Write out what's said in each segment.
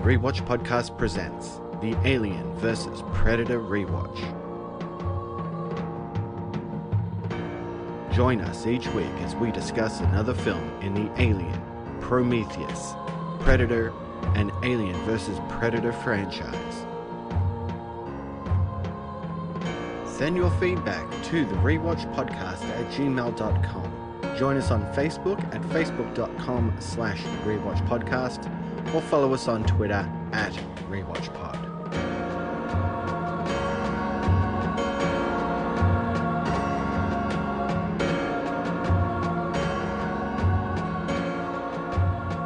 Rewatch Podcast presents the Alien vs. Predator Rewatch. Join us each week as we discuss another film in the Alien, Prometheus, Predator, and Alien vs. Predator franchise. Send your feedback to the Rewatch Podcast at gmail.com. Join us on Facebook at facebook.com/rewatchpodcast or follow us on Twitter at rewatchpod.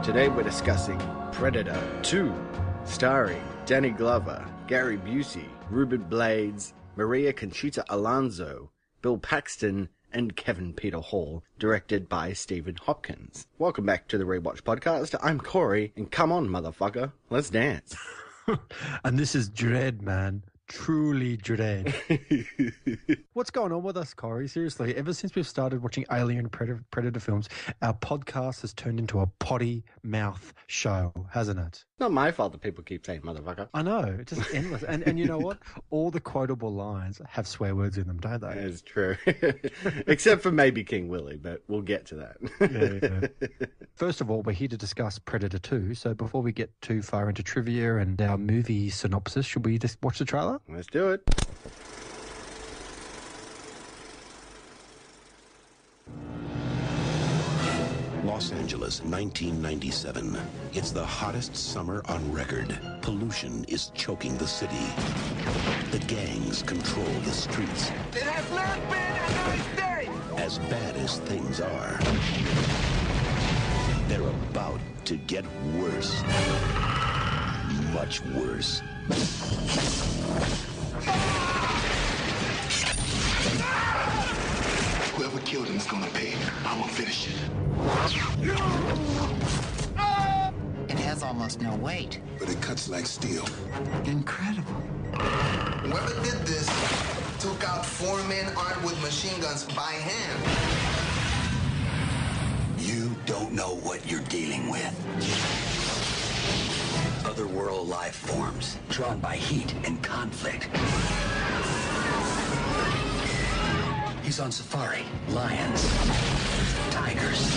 Today we're discussing Predator 2, starring Danny Glover, Gary Busey, Ruben Blades, Maria Conchita Alonso, Bill Paxton, and Kevin Peter Hall, directed by Stephen Hopkins. Welcome back to the Rewatch Podcast. I'm Corey, and come on, motherfucker, let's dance. And this is Dread, man. Truly dread. What's going on with us, Corey? Seriously, ever since we've started watching Alien Predator films, our podcast has turned into a potty mouth show, hasn't it? Not my fault that people keep saying motherfucker. I know, it's just endless. And you know what? All the quotable lines have swear words in them, don't they? It's true. Except for maybe King Willie, but we'll get to that. Yeah. First of all, we're here to discuss Predator 2, so before we get too far into trivia and our movie synopsis, should we just watch the trailer? Let's do it. Los Angeles, 1997. It's the hottest summer on record. Pollution is choking the city. The gangs control the streets. It has not been a nice day! As bad as things are, they're about to get worse. Much worse. Whoever killed him is gonna pay. I'm gonna finish it. It has almost no weight. But it cuts like steel. Incredible. Whoever did this took out 4 men armed with machine guns by hand. You don't know what you're dealing with. Otherworld life forms, drawn by heat and conflict. He's on safari. Lions, tigers,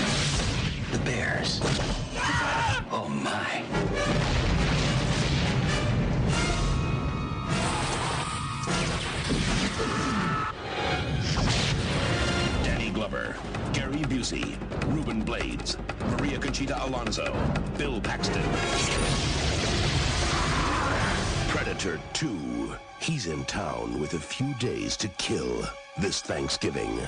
the bears. Oh my. Danny Glover, Gary Busey, Ruben Blades, Maria Conchita Alonso, Bill Paxton. Predator 2. He's in town with a few days to kill this Thanksgiving.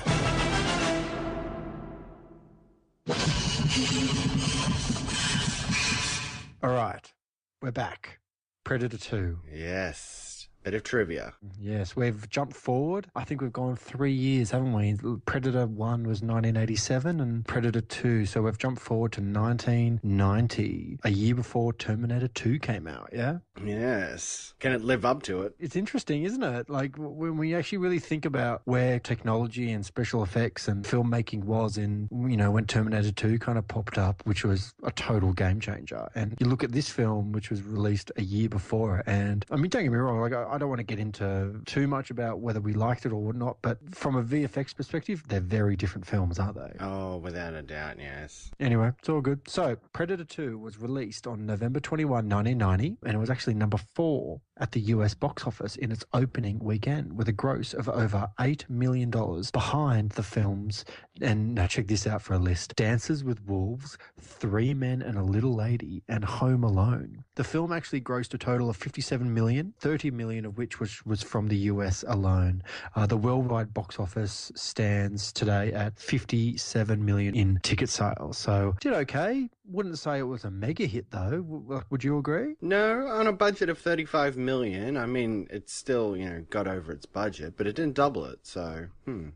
All right, we're back. Predator 2. Yes. Bit of trivia. Yes, we've jumped forward. I think we've gone 3 years, haven't we? Predator 1 was 1987 and Predator 2. So we've jumped forward to 1990, a year before Terminator 2 came out, yeah? Yes. Can it live up to it? It's interesting, isn't it? Like, when we actually really think about where technology and special effects and filmmaking was in, you know, when Terminator 2 kind of popped up, which was a total game changer. And you look at this film, which was released a year before, and, I mean, don't get me wrong, like, I don't want to get into too much about whether we liked it or not, but from a VFX perspective, they're very different films, aren't they? Oh, without a doubt, yes. Anyway, it's all good. So, Predator 2 was released on November 21, 1990, and it was actually number 4 at the US box office in its opening weekend with a gross of over $8 million behind the films. And now check this out for a list. Dances with Wolves, 3 Men and a Little Lady, and Home Alone. The film actually grossed a total of $57 million, $30 million of which was from the US alone. The worldwide box office stands today at $57 million in ticket sales. So, did okay. Wouldn't say it was a mega hit though. Would you agree? No, on a budget of $35 million, I mean, it still, you know, got over its budget, but it didn't double it, so,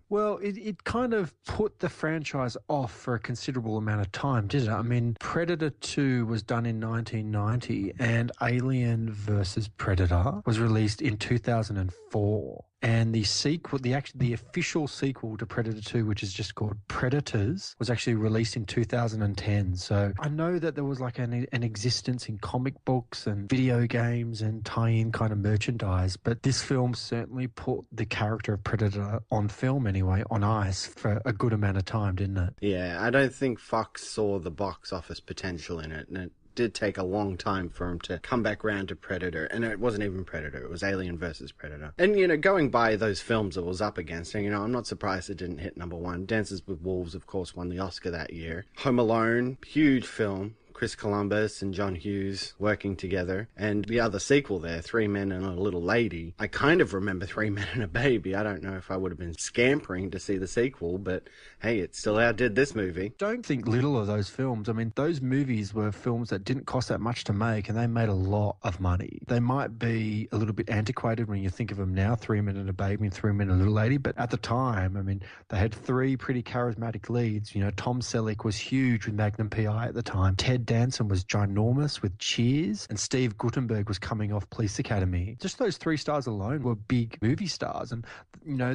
Well, it kind of put the franchise off for a considerable amount of time, didn't it? I mean, Predator 2 was done in 1990 and Alien vs. Predator was released in 2004. And the sequel, the official sequel to Predator 2, which is just called Predators, was actually released in 2010. So I know that there was like an existence in comic books and video games and tie-in kind of merchandise, but this film certainly put the character of Predator on film anyway, on ice for a good amount of time, didn't it? Yeah, I don't think Fox saw the box office potential in it, and it did take a long time for him to come back round to Predator, and it wasn't even Predator, it was Alien versus Predator. And, going by those films it was up against, and, I'm not surprised it didn't hit number one. Dances with Wolves, of course, won the Oscar that year. Home Alone, huge film. Chris Columbus and John Hughes working together. And the other sequel there, Three Men and a Little Lady. I kind of remember Three Men and a Baby. I don't know if I would have been scampering to see the sequel, but hey, it still outdid this movie. Don't think little of those films. I mean, those movies were films that didn't cost that much to make, and they made a lot of money. They might be a little bit antiquated when you think of them now, Three Men and a Baby and Three Men and a Little Lady, but at the time, I mean, they had three pretty charismatic leads. Tom Selleck was huge with Magnum P.I. at the time. Ted Danson was ginormous with Cheers, and Steve Guttenberg was coming off Police Academy. Just those three stars alone were big movie stars, and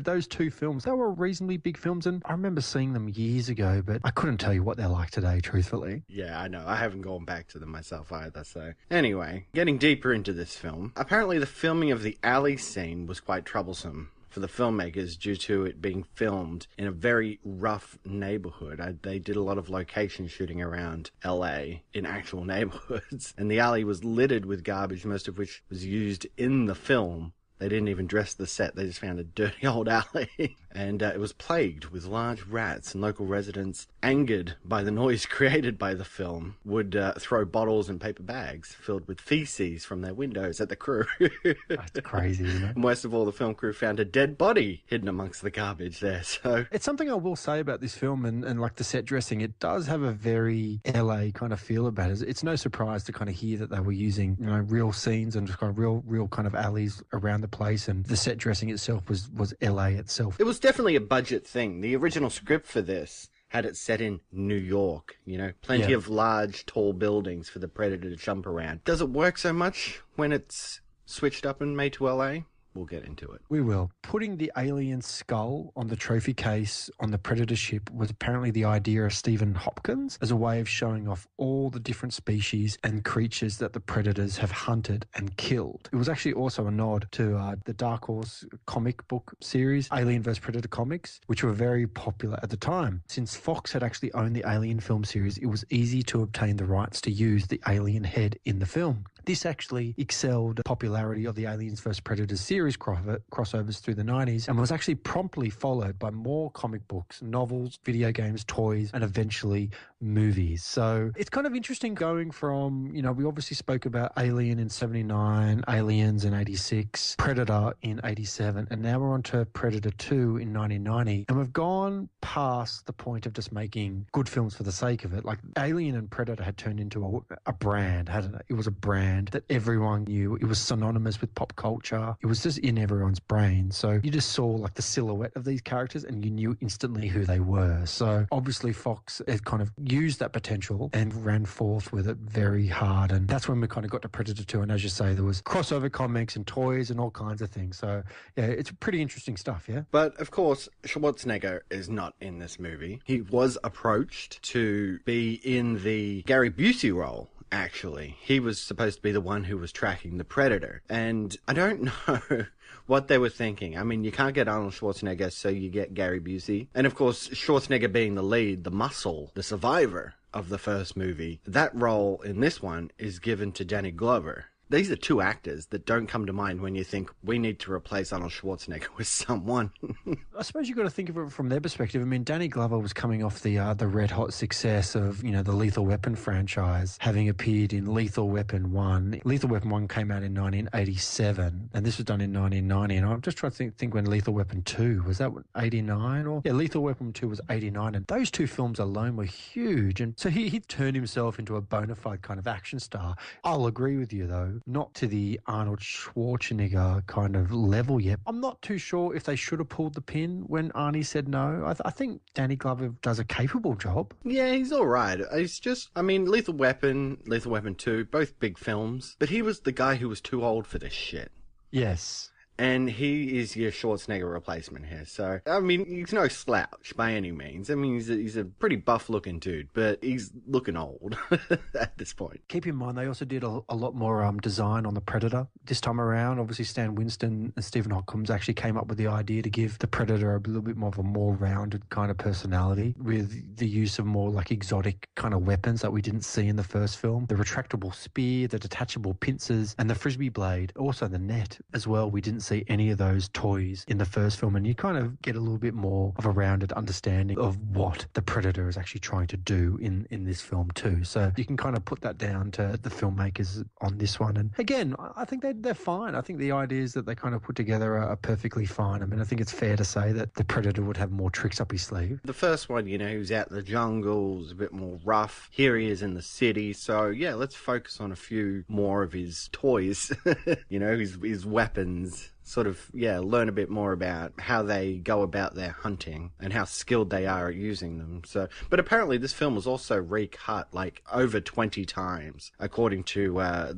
those two films, they were reasonably big films, and I remember seeing them years ago, but I couldn't tell you what they're like today, truthfully. Yeah, I know. I haven't gone back to them myself either, so... Anyway, getting deeper into this film, apparently the filming of the alley scene was quite troublesome for the filmmakers due to it being filmed in a very rough neighborhood. They did a lot of location shooting around LA in actual neighborhoods, and the alley was littered with garbage, most of which was used in the film. They didn't even dress the set. They just found a dirty old alley. And it was plagued with large rats, and local residents, angered by the noise created by the film, would throw bottles and paper bags filled with feces from their windows at the crew. That's crazy, isn't it? And worst of all, the film crew found a dead body hidden amongst the garbage there. So it's something I will say about this film and like the set dressing. It does have a very LA kind of feel about it. It's no surprise to kind of hear that they were using, real scenes and just kind of real kind of alleys around the place, and the set dressing itself was LA itself. It was definitely a budget thing. The original script for this had it set in New York, plenty of large, tall buildings for the Predator to jump around. Does it work so much when it's switched up and made to LA? We'll get into it. We will. Putting the alien skull on the trophy case on the Predator ship was apparently the idea of Stephen Hopkins as a way of showing off all the different species and creatures that the Predators have hunted and killed. It was actually also a nod to the Dark Horse comic book series, Alien vs. Predator comics, which were very popular at the time. Since Fox had actually owned the Alien film series, it was easy to obtain the rights to use the alien head in the film. This actually excelled the popularity of the Aliens vs. Predators series crossovers through the 90s, and was actually promptly followed by more comic books, novels, video games, toys, and eventually movies. So it's kind of interesting going from, we obviously spoke about Alien in 79, Aliens in 86, Predator in 87, and now we're on to Predator 2 in 1990, and we've gone past the point of just making good films for the sake of it. Like Alien and Predator had turned into a brand, hadn't it? It was a brand that everyone knew. It was synonymous with pop culture. It was just in everyone's brain. So you just saw like the silhouette of these characters and you knew instantly who they were. So obviously Fox had kind of used that potential and ran forth with it very hard. And that's when we kind of got to Predator 2. And as you say, there was crossover comics and toys and all kinds of things. So yeah, it's pretty interesting stuff, yeah? But of course, Schwarzenegger is not in this movie. He was approached to be in the Gary Busey role. Actually, he was supposed to be the one who was tracking the Predator, and I don't know what they were thinking. I mean, you can't get Arnold Schwarzenegger, so you get Gary Busey, and of course, Schwarzenegger being the lead, the muscle, the survivor of the first movie, that role in this one is given to Danny Glover. These are two actors that don't come to mind when you think we need to replace Arnold Schwarzenegger with someone. I suppose you've got to think of it from their perspective. I mean, Danny Glover was coming off the red-hot success of, the Lethal Weapon franchise, having appeared in Lethal Weapon 1. Lethal Weapon 1 came out in 1987, and this was done in 1990. And I'm just trying to think when Lethal Weapon 2, was that 89? Or yeah, Lethal Weapon 2 was 89, and those two films alone were huge. And so he turned himself into a bona fide kind of action star. I'll agree with you, though. Not to the Arnold Schwarzenegger kind of level yet. I'm not too sure if they should have pulled the pin when Arnie said no. I think Danny Glover does a capable job. Yeah, he's all right. It's just, Lethal Weapon 2, both big films, but he was the guy who was too old for this shit. Yes. And he is your Schwarzenegger replacement here. So, I mean, he's no slouch by any means. I mean, he's a pretty buff-looking dude, but he's looking old at this point. Keep in mind, they also did a lot more design on the Predator this time around. Obviously, Stan Winston and Stephen Hopkins actually came up with the idea to give the Predator a little bit more of a more rounded kind of personality with the use of more like exotic kind of weapons that we didn't see in the first film. The retractable spear, the detachable pincers, and the frisbee blade. Also the net as well. We didn't see any of those toys in the first film, and you kind of get a little bit more of a rounded understanding of what the Predator is actually trying to do in this film too. So you can kind of put that down to the filmmakers on this one. And again, I think they're fine. I think the ideas that they kind of put together are perfectly fine. I mean, I think it's fair to say that the Predator would have more tricks up his sleeve. The first one, you know, he was out in the jungles, a bit more rough. Here he is in the city. So yeah, let's focus on a few more of his toys, you know, his weapons. Sort of, yeah, learn a bit more about how they go about their hunting and how skilled they are at using them. So, but apparently this film was also recut like over 20 times, according to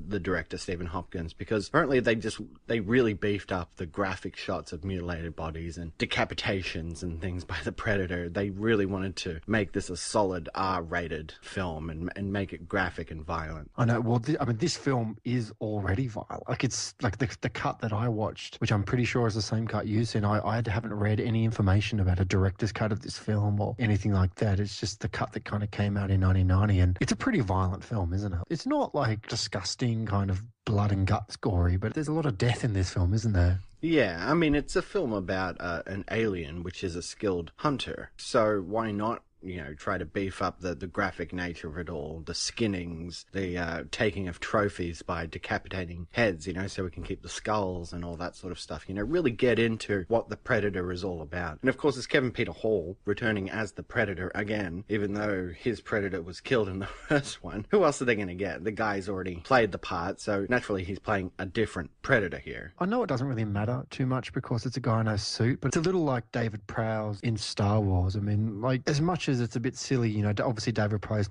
the director, Stephen Hopkins, because apparently they really beefed up the graphic shots of mutilated bodies and decapitations and things by the Predator. They really wanted to make this a solid R-rated film and make it graphic and violent. I know, well, I mean, this film is already violent. Like, it's like the cut that I watched, which I'm pretty sure is the same cut you've seen. I haven't read any information about a director's cut of this film or anything like that. It's just the cut that kind of came out in 1990, and it's a pretty violent film, isn't it? It's not like disgusting kind of blood and guts gory, but there's a lot of death in this film, isn't there? Yeah, I mean, it's a film about an alien, which is a skilled hunter. So why not, you know, try to beef up the graphic nature of it all, the skinnings, the taking of trophies by decapitating heads, you know, so we can keep the skulls and all that sort of stuff, you know, really get into what the Predator is all about. And of course, it's Kevin Peter Hall returning as the Predator again, even though his Predator was killed in the first one. Who else are they going to get? The guy's already played the part, so naturally he's playing a different Predator here. I know it doesn't really matter too much because it's a guy in a suit, but it's a little like David Prowse in Star Wars. I mean, like, as much as it's a bit silly, you know, obviously David Prowse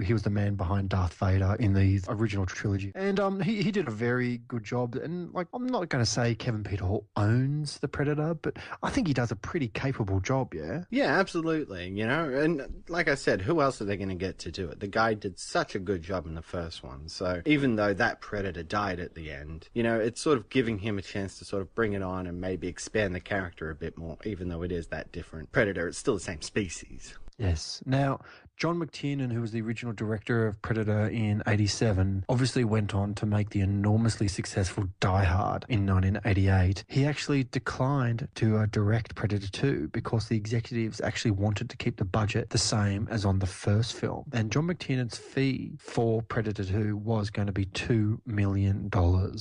he was the man behind Darth Vader in the original trilogy, and he did a very good job. And like, I'm not going to say Kevin Peter Hall owns the Predator, but I think he does a pretty capable job. Yeah, absolutely. You know, and like I said, who else are they going to get to do it? The guy did such a good job in the first one, so even though that Predator died at the end, you know, it's sort of giving him a chance to sort of bring it on and maybe expand the character a bit more. Even though it is that different Predator, it's still the same species. Yes. Now, John McTiernan, who was the original director of Predator in 87, obviously went on to make the enormously successful Die Hard in 1988. He actually declined to direct Predator 2 because the executives actually wanted to keep the budget the same as on the first film. And John McTiernan's fee for Predator 2 was going to be $2 million,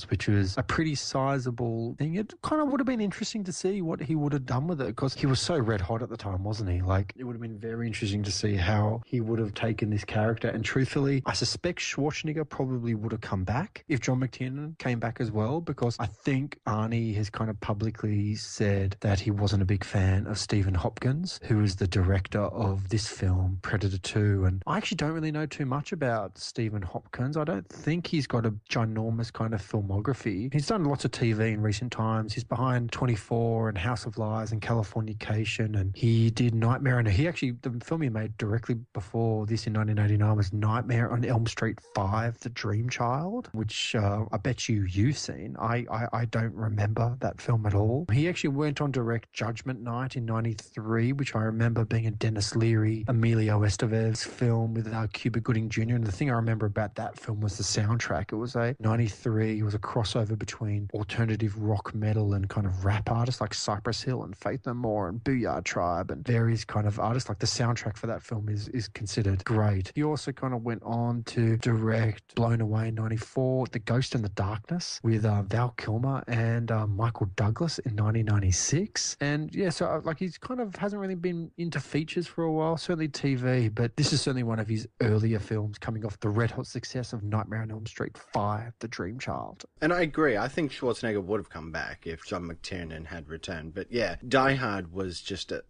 which was a pretty sizable thing. It kind of would have been interesting to see what he would have done with it because he was so red hot at the time, wasn't he? Like, it would have been very interesting to see how he would have taken this character. And truthfully, I suspect Schwarzenegger probably would have come back if John McTiernan came back as well, because I think Arnie has kind of publicly said that he wasn't a big fan of Stephen Hopkins, who is the director of this film, Predator 2. And I actually don't really know too much about Stephen Hopkins. I don't think he's got a ginormous kind of filmography. He's done lots of TV in recent times. He's behind 24 and House of Lies and Californication, and he did Nightmare. And he actually, the film he made directly before this in 1989 was Nightmare on Elm Street 5, The Dream Child, which I bet you've seen. I don't remember that film at all. He actually went on to direct Judgment Night in 93, which I remember being a Dennis Leary, Emilio Estevez film with Cuba Gooding Jr. And the thing I remember about that film was the soundtrack. It was a 93, it was a crossover between alternative rock metal and kind of rap artists like Cypress Hill and Faith No More and Booyah Tribe and various kind of artists. Like, the soundtrack for that film is considered great. He also kind of went on to direct Blown Away in 94, The Ghost in the Darkness with Val Kilmer and Michael Douglas in 1996. And yeah, so like, he's kind of hasn't really been into features for a while, certainly TV, but this is certainly one of his earlier films coming off the red hot success of Nightmare on Elm Street 5, The Dream Child. And I agree. I think Schwarzenegger would have come back if John McTiernan had returned. But yeah, Die Hard was just a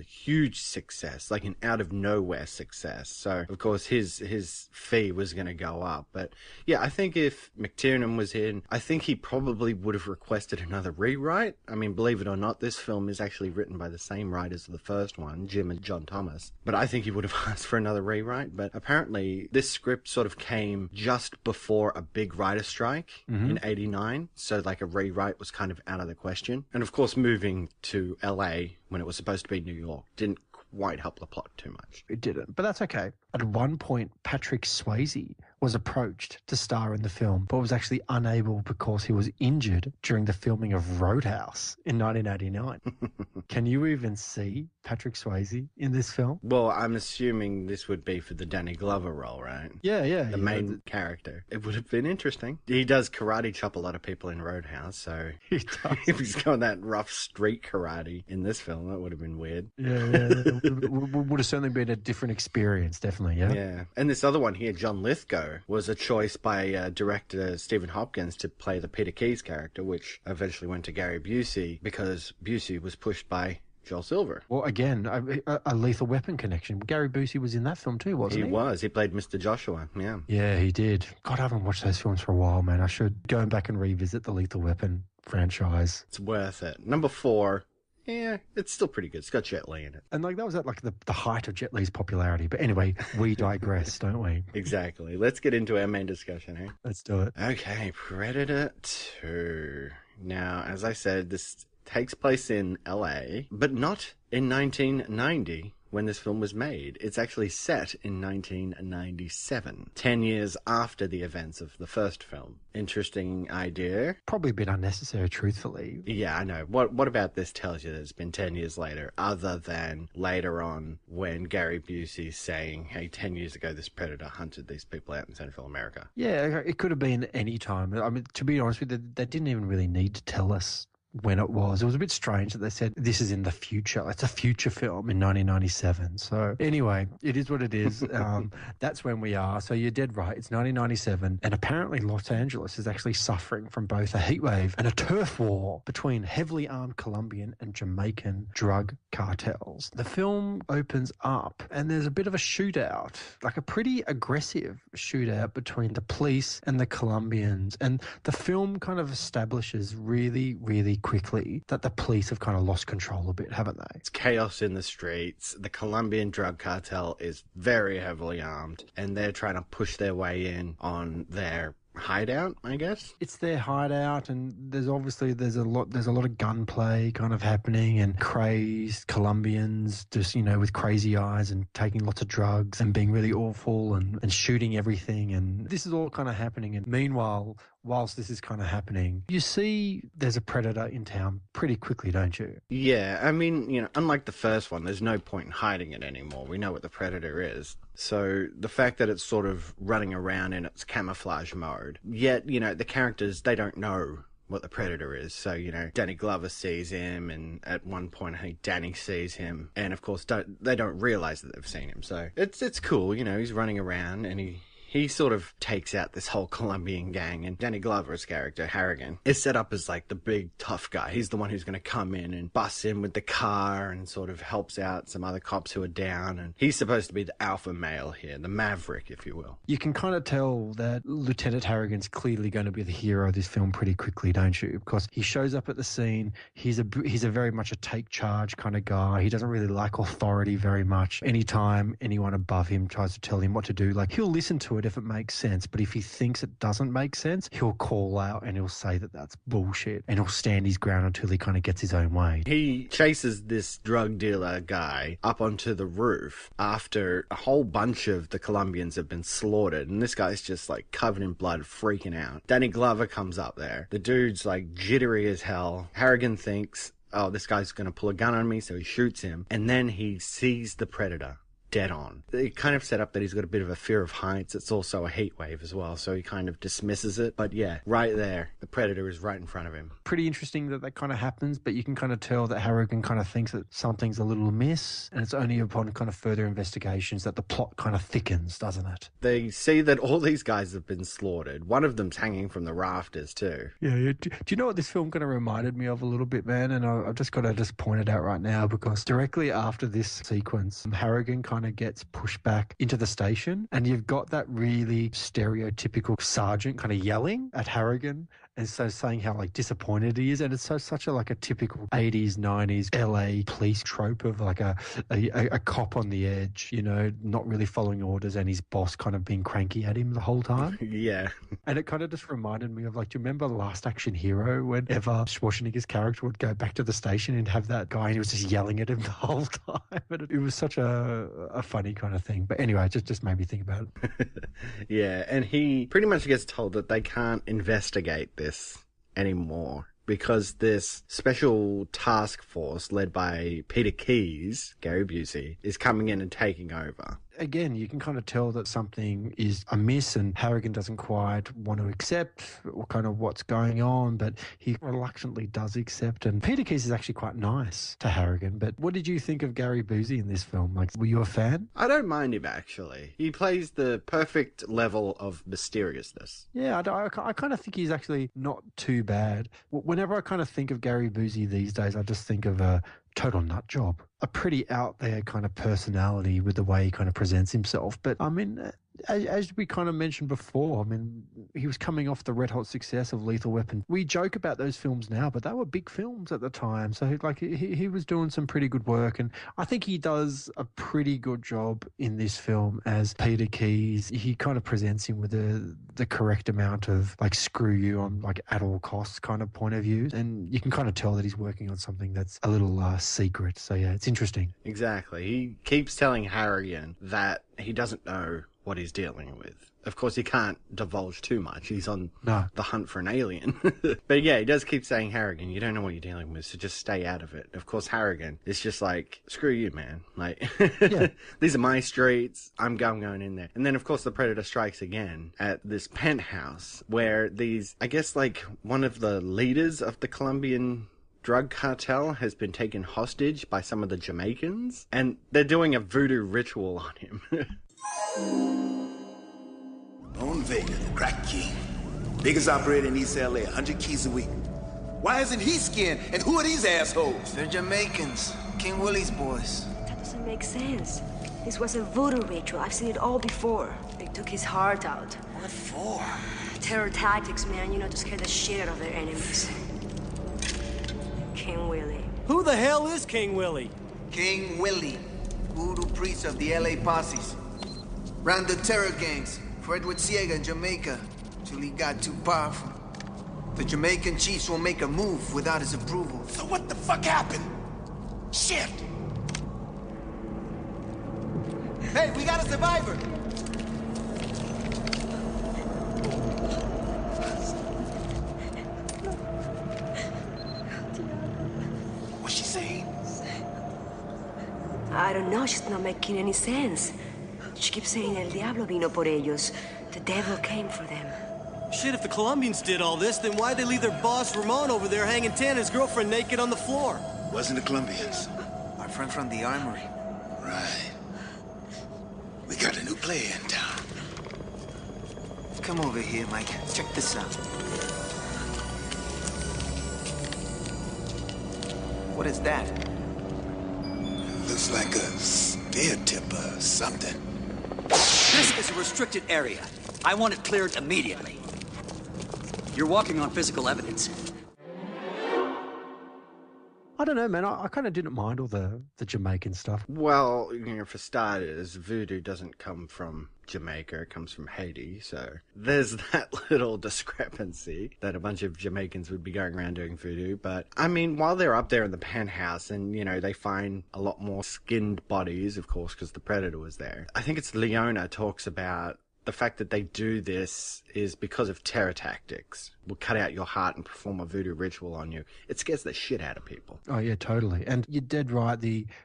huge success, like an out of nowhere success. So, of course, his fee was going to go up. But, yeah, I think if McTiernan was in, I think he probably would have requested another rewrite. I mean, believe it or not, this film is actually written by the same writers as the first one, Jim and John Thomas. But I think he would have asked for another rewrite. But apparently, this script sort of came just before a big writer strike in 89. So, like, a rewrite was kind of out of the question. And, of course, moving to LA when it was supposed to be New York didn't quite help the plot too much. It didn't, but that's okay. At one point, Patrick Swayze was approached to star in the film, but was actually unable because he was injured during the filming of Roadhouse in 1989. Can you even see Patrick Swayze in this film? Well, I'm assuming this would be for the Danny Glover role, right? Yeah. The main character. It would have been interesting. He does karate chop a lot of people in Roadhouse, so He does. if he's got that rough street karate in this film, that would have been weird. Yeah. Would have certainly been a different experience, definitely, yeah? Yeah. And this other one here, John Lithgow, was a choice by director Stephen Hopkins to play the Peter Keyes character, which eventually went to Gary Busey because Busey was pushed by Joel Silver. Well, again, a Lethal Weapon connection. Gary Busey was in that film too, wasn't he? He was. He played Mr. Joshua, yeah. Yeah, he did. God, I haven't watched those films for a while, man. I should go back and revisit the Lethal Weapon franchise. It's worth it. Number 4. Yeah, it's still pretty good. It's got Jet Li in it. And that was at the height of Jet Li's popularity. But anyway, we digress, don't we? Exactly. Let's get into our main discussion here. Let's do it. Okay, Predator 2. Now, as I said, this takes place in LA, but not in 1990 when this film was made. It's actually set in 1997, 10 years after the events of the first film. Interesting idea. Probably a bit unnecessary, truthfully. Yeah, I know. What about this tells you that it's been 10 years later, other than later on when Gary Busey's saying, hey, 10 years ago this predator hunted these people out in Central America? Yeah, it could have been any time. I mean, to be honest with you, they didn't even really need to tell us when it was. It was a bit strange that they said this is in the future. It's a future film in 1997. So anyway, it is what it is. That's when we are. So you're dead right. It's 1997. And apparently Los Angeles is actually suffering from both a heat wave and a turf war between heavily armed Colombian and Jamaican drug cartels. The film opens up and there's a bit of a shootout, like a pretty aggressive shootout between the police and the Colombians. And the film kind of establishes really, really quickly that the police have kind of lost control a bit, haven't they? It's chaos in the streets. The Colombian drug cartel is very heavily armed, and they're trying to push their way in on their hideout, I guess. It's their hideout, and there's a lot of gunplay kind of happening, and crazed Colombians just, with crazy eyes and taking lots of drugs and being really awful and shooting everything, and this is all kind of happening. And meanwhile, whilst this is kind of happening, you see there's a predator in town pretty quickly, don't you? Yeah, I mean, unlike the first one, there's no point in hiding it anymore. We know what the predator is. So the fact that it's sort of running around in its camouflage mode, yet, the characters, they don't know what the predator is. So, Danny Glover sees him, and at one point I think Danny sees him, and of course they don't realize that they've seen him. So it's cool, he's running around and he sort of takes out this whole Colombian gang, and Danny Glover's character, Harrigan, is set up as like the big tough guy. He's the one who's going to come in and bust in with the car and sort of helps out some other cops who are down, and he's supposed to be the alpha male here, the maverick, if you will. You can kind of tell that Lieutenant Harrigan's clearly going to be the hero of this film pretty quickly, don't you? Because he shows up at the scene. He's a very much a take charge kind of guy. He doesn't really like authority very much. Anytime anyone above him tries to tell him what to do, like, he'll listen to it if it makes sense, but if he thinks it doesn't make sense, he'll call out and he'll say that that's bullshit, and he'll stand his ground until he kind of gets his own way. He chases this drug dealer guy up onto the roof after a whole bunch of the Colombians have been slaughtered, and this guy's just like covered in blood, freaking out. Danny Glover comes up there. The dude's like jittery as hell. Harrigan thinks, oh, this guy's gonna pull a gun on me, so he shoots him, and then he sees the predator dead on. It kind of set up that he's got a bit of a fear of heights. It's also a heat wave as well, so he kind of dismisses it. But yeah, right there, the predator is right in front of him. pretty interesting that kind of happens, but you can kind of tell that Harrigan kind of thinks that something's a little amiss, and it's only upon kind of further investigations that the plot kind of thickens, doesn't it? They see that all these guys have been slaughtered. One of them's hanging from the rafters too. Yeah. Do you know what this film kind of reminded me of a little bit, man? And I've just got to point it out right now, because directly after this sequence, Harrigan kind of gets pushed back into the station, and you've got that really stereotypical sergeant kind of yelling at Harrigan, and so saying how like disappointed he is, and it's such a like a typical 80s 90s LA police trope of like a cop on the edge, you know, not really following orders, and his boss kind of being cranky at him the whole time. Yeah. And it kind of just reminded me of, like, do you remember Last Action Hero, whenever Schwarzenegger's character would go back to the station and have that guy and he was just yelling at him the whole time? But it was such a funny kind of thing. But anyway, it just made me think about it. Yeah, and he pretty much gets told that they can't investigate this anymore, because this special task force led by Peter Keyes, Gary Busey, is coming in and taking over. Again, you can kind of tell that something is amiss, and Harrigan doesn't quite want to accept kind of what's going on, but he reluctantly does accept. And Peter Keyes is actually quite nice to Harrigan. But what did you think of Gary Busey in this film? Like, were you a fan? I don't mind him, actually. He plays the perfect level of mysteriousness. Yeah, I kind of think he's actually not too bad. Whenever I kind of think of Gary Busey these days, I just think of a total nut job. A pretty out there kind of personality with the way he kind of presents himself. But I mean, as we kind of mentioned before, I mean, he was coming off the red hot success of Lethal Weapon. We joke about those films now, but they were big films at the time. So like he was doing some pretty good work, and I think he does a pretty good job in this film as Peter Keyes. He kind of presents him with the correct amount of like screw you on like at all costs kind of point of view, and you can kind of tell that he's working on something that's a little secret. So yeah, it's interesting. Exactly. He keeps telling Harrigan that he doesn't know what he's dealing with. Of course, he can't divulge too much. He's on the hunt for an alien. But yeah, he does keep saying, Harrigan, you don't know what you're dealing with, so just stay out of it. Of course, Harrigan is just like, screw you, man. Like, these are my streets. I'm going in there. And then, of course, the Predator strikes again at this penthouse where these, I guess, like, one of the leaders of the Colombian drug cartel has been taken hostage by some of the Jamaicans, and they're doing a voodoo ritual on him. Lone Vega, the crack king. Biggest operator in East LA, 100 keys a week. Why isn't he skinned? And who are these assholes? They're Jamaicans. King Willie's boys. That doesn't make sense. This was a voodoo ritual. I've seen it all before. They took his heart out. What for? Terror tactics, man. You know, to scare the shit out of their enemies. King Willie. Who the hell is King Willie? King Willie. Voodoo priest of the LA posses. Ran the terror gangs for Edward Ciega in Jamaica till he got too powerful. The Jamaican chiefs won't make a move without his approval. So what the fuck happened? Shit! Hey, we got a survivor! What's she saying? I don't know. She's not making any sense. She keeps saying El Diablo vino por ellos. The devil came for them. Shit, if the Colombians did all this, then why'd they leave their boss Ramon over there hanging 10 and his girlfriend naked on the floor? Wasn't the Colombians. Our friend from the armory. Right. We got a new player in town. Come over here, Mike. Check this out. What is that? Looks like a spear tip or something. This is a restricted area. I want it cleared immediately. You're walking on physical evidence. I don't know, man. I kind of didn't mind all the Jamaican stuff. Well, you know, for starters, voodoo doesn't come from Jamaica, it comes from Haiti, so there's that little discrepancy that a bunch of Jamaicans would be going around doing voodoo. But, I mean, while they're up there in the penthouse and, you know, they find a lot more skinned bodies, of course, because the Predator was there. I think it's Leona talks about the fact that they do this is because of terror tactics. We'll cut out your heart and perform a voodoo ritual on you. It scares the shit out of people. Oh, yeah, totally. And you're dead right.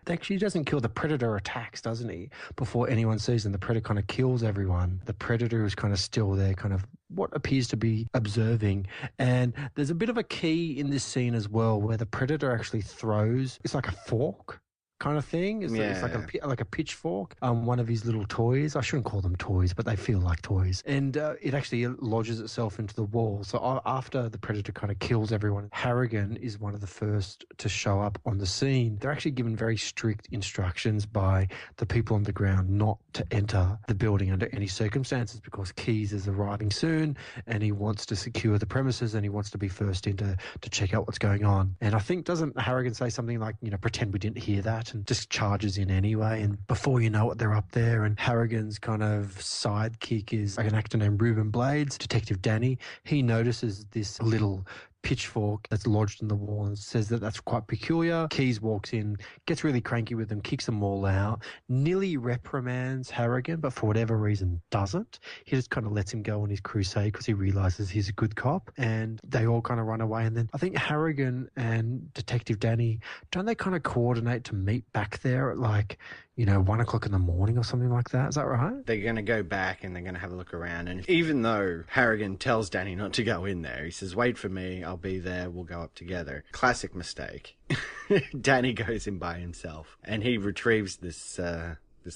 Actually, he doesn't kill. The Predator attacks, doesn't he? Before anyone sees him, the Predator kind of kills everyone. The Predator is kind of still there, kind of what appears to be observing. And there's a bit of a key in this scene as well where the Predator actually throws, it's like a fork kind of thing. It's like a pitchfork, one of his little toys. I shouldn't call them toys, but they feel like toys. And it actually lodges itself into the wall. So after the Predator kind of kills everyone, Harrigan is one of the first to show up on the scene. They're actually given very strict instructions by the people on the ground not to enter the building under any circumstances because Keyes is arriving soon and he wants to secure the premises and he wants to be first in to check out what's going on. And I think, doesn't Harrigan say something like, pretend we didn't hear that, and just charges in anyway, and before you know it, they're up there. And Harrigan's kind of sidekick is like an actor named Ruben Blades, Detective Danny. He notices this little pitchfork that's lodged in the wall and says that that's quite peculiar. Keyes walks in, gets really cranky with them, kicks them all out, nearly reprimands Harrigan, but for whatever reason doesn't. He just kind of lets him go on his crusade because he realizes he's a good cop, and they all kind of run away. And then I think Harrigan and Detective Danny, don't they kind of coordinate to meet back there at 1 o'clock in the morning or something like that? Is that right? They're going to go back and they're going to have a look around. And even though Harrigan tells Danny not to go in there, he says, wait for me, I'll be there, we'll go up together. Classic mistake. Danny goes in by himself and he retrieves this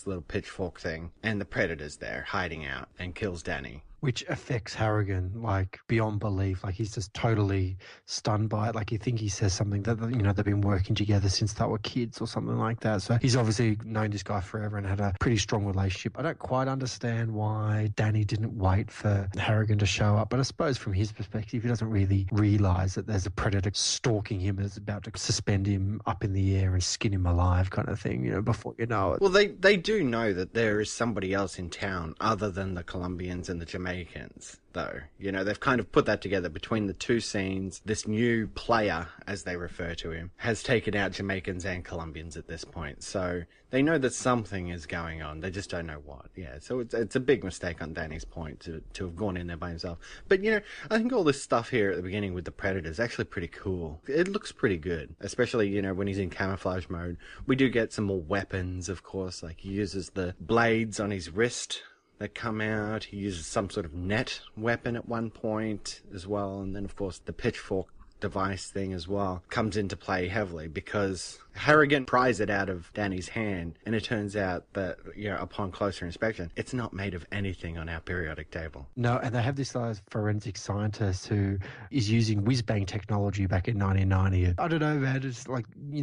little pitchfork thing, and the Predator's there hiding out and kills Danny. Which affects Harrigan, beyond belief. He's just totally stunned by it. You think he says something that, they've been working together since they were kids or something like that. So he's obviously known this guy forever and had a pretty strong relationship. I don't quite understand why Danny didn't wait for Harrigan to show up, but I suppose from his perspective, he doesn't really realise that there's a Predator stalking him and is about to suspend him up in the air and skin him alive kind of thing, before you know it. Well, they do know that there is somebody else in town other than the Colombians and the Jamaicans, though. They've kind of put that together between the two scenes. This new player, as they refer to him, has taken out Jamaicans and Colombians at this point. So they know that something is going on. They just don't know what. Yeah, so it's a big mistake on Danny's point to have gone in there by himself. But, I think all this stuff here at the beginning with the Predator is actually pretty cool. It looks pretty good, especially, when he's in camouflage mode. We do get some more weapons, of course. He uses the blades on his wrist that come out. He uses some sort of net weapon at one point as well. And then, of course, the pitchfork device thing as well comes into play heavily because Harrigan pries it out of Danny's hand, and it turns out that, upon closer inspection, it's not made of anything on our periodic table. No, and they have this forensic scientist who is using whiz-bang technology back in 1990. I don't know, man, it's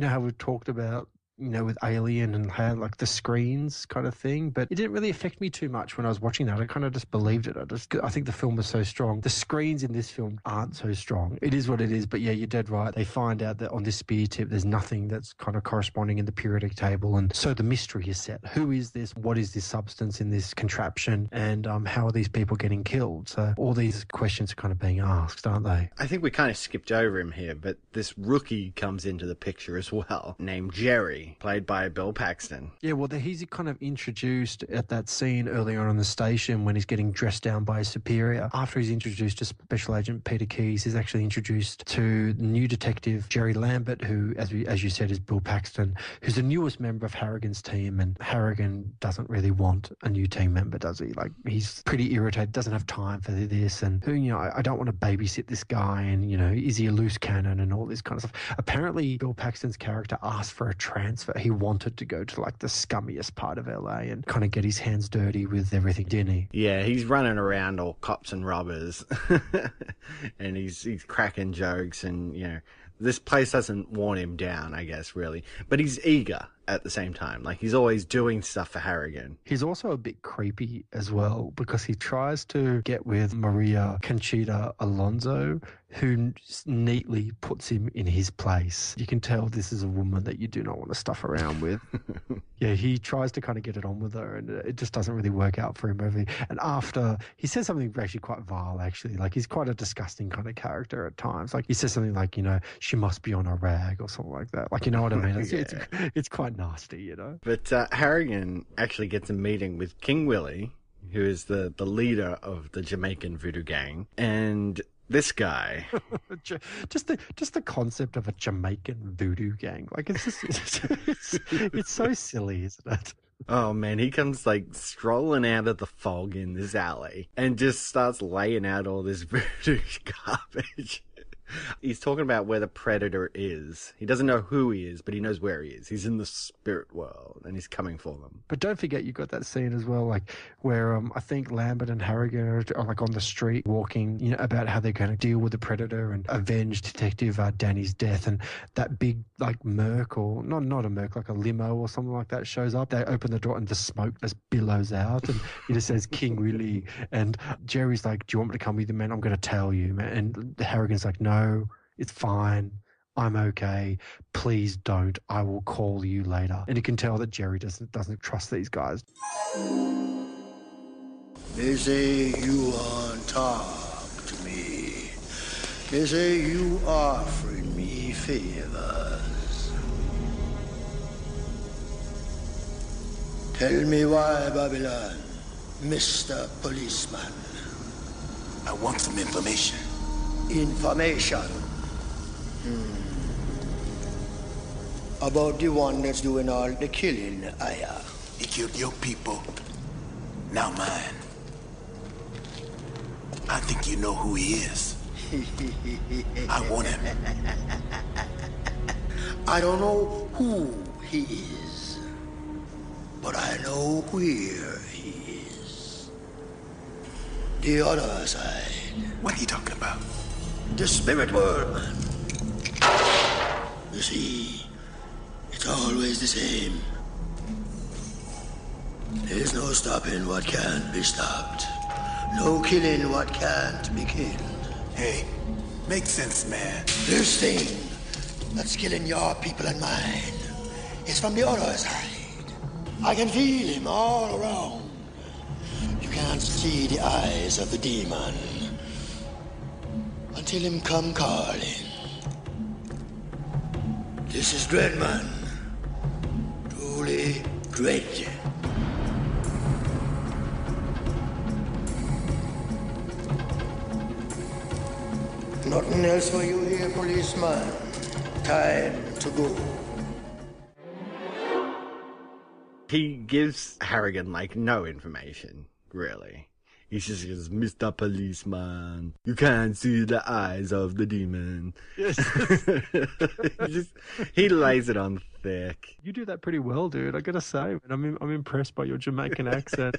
how we've talked about with Alien and had the screens kind of thing, but it didn't really affect me too much when I was watching that. I kind of just believed it. I think the film was so strong. The screens in this film aren't so strong. It is what it is, but yeah, you're dead right. They find out that on this spear tip, there's nothing that's kind of corresponding in the periodic table, and so the mystery is set. Who is this? What is this substance in this contraption? And how are these people getting killed? So all these questions are kind of being asked, aren't they? I think we kind of skipped over him here, but this rookie comes into the picture as well, named Jerry, played by Bill Paxton. Yeah, well, he's kind of introduced at that scene earlier on the station when he's getting dressed down by his superior. After he's introduced to Special Agent Peter Keyes, he's actually introduced to new detective Jerry Lambert, who, as you said, is Bill Paxton, who's the newest member of Harrigan's team. And Harrigan doesn't really want a new team member, does he? He's pretty irritated, doesn't have time for this, and I don't want to babysit this guy, and is he a loose cannon and all this kind of stuff. Apparently, Bill Paxton's character asked for a transfer. He wanted to go to the scummiest part of LA and kind of get his hands dirty with everything, didn't he? Yeah, he's running around all cops and robbers and he's cracking jokes, and this place doesn't want him down, I guess, really, but he's eager at the same time. He's always doing stuff for Harrigan. He's also a bit creepy as well because he tries to get with Maria Conchita Alonso, who neatly puts him in his place. You can tell this is a woman that you do not want to stuff around with. Yeah, he tries to kind of get it on with her, and it just doesn't really work out for him. And after, he says something actually quite vile, actually. He's quite a disgusting kind of character at times. He says something like, she must be on a rag or something like that. You know what I mean? It's quite nasty, But Harrigan actually gets a meeting with King Willie, who is the leader of the Jamaican voodoo gang. And this guy... just the concept of a Jamaican voodoo gang. Like, it's just... it's so silly, isn't it? Oh man, he comes like strolling out of the fog in this alley and just starts laying out all this voodoo garbage. He's talking about where the Predator is. He doesn't know who he is, but he knows where he is. He's in the spirit world, and he's coming for them. But don't forget, you got that scene as well, like where I think Lambert and Harrigan are like on the street walking, you know, about how they're going to deal with the Predator and avenge Detective Danny's death. And that big like Merc, or not a Merc, like a limo or something like that shows up. They open the door and the smoke just billows out, and it just says King Willie. And Jerry's like, "Do you want me to come with you, man? I'm going to tell you, man." And Harrigan's like, "No. It's fine. I'm okay. Please don't. I will call you later." And you can tell that Jerry doesn't trust these guys. They say you won't talk to me. They say you offering me favors. Tell me why, Babylon, Mr. Policeman. I want some information. Information? About the one that's doing all the killing, Aya. He killed your people, now mine. I think you know who he is. I want him. I don't know who he is, but I know where he is. The other side. What are you talking about? The spirit world, man. You see, it's always the same. There's no stopping what can't be stopped. No killing what can't be killed. Hey, make sense, man. This thing that's killing your people and mine is from the other side. I can feel him all around. You can't see the eyes of the demon until him come calling. This is Dreadman. Truly dread. Nothing else for you here, policeman. Time to go. He gives Harrigan, like, no information, really. He just goes, "Mr. Policeman, you can't see the eyes of the demon." Yes. he lays it on thick. You do that pretty well, dude. I gotta say, I'm impressed by your Jamaican accent.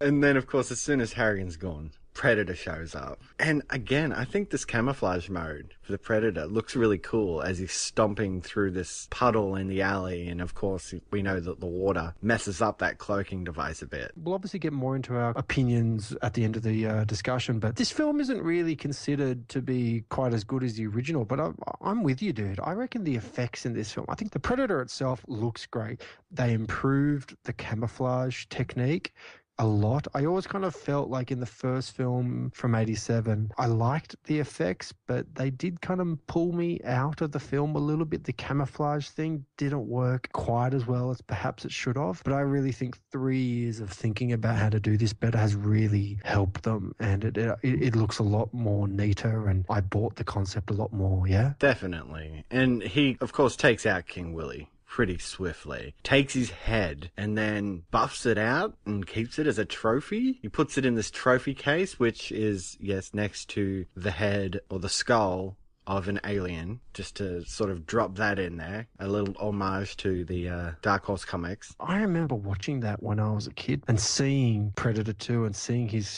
And then, of course, as soon as Harrigan's gone, Predator shows up. And again, I think this camouflage mode for the Predator looks really cool as he's stomping through this puddle in the alley. And of course, we know that the water messes up that cloaking device a bit. We'll obviously get more into our opinions at the end of the discussion, but this film isn't really considered to be quite as good as the original. But I'm with you, dude. I reckon the effects in this film, I think the Predator itself looks great. They improved the camouflage technique a lot. I always kind of felt like in the first film from 87, I liked the effects, but they did kind of pull me out of the film a little bit. The camouflage thing didn't work quite as well as perhaps it should have, but I really think 3 years of thinking about how to do this better has really helped them, and it looks a lot more neater, and I bought the concept a lot more, yeah? Definitely. And he, of course, takes out King Willie pretty swiftly, takes his head and then buffs it out and keeps it as a trophy. He puts it in this trophy case, which is, yes, next to the head or the skull of an alien, just to sort of drop that in there. A little homage to the Dark Horse comics. I remember watching that when I was a kid and seeing Predator 2 and seeing his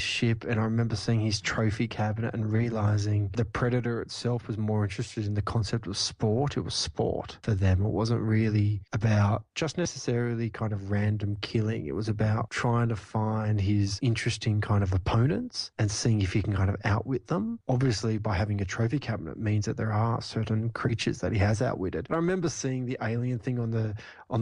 ship, and I remember seeing his trophy cabinet and realizing the Predator itself was more interested in the concept of sport. It was sport for them. It wasn't really about just necessarily kind of random killing. It was about trying to find his interesting kind of opponents and seeing if he can kind of outwit them. Obviously, by having a trophy cabinet, cabinet means that there are certain creatures that he has outwitted. And I remember seeing the alien thing on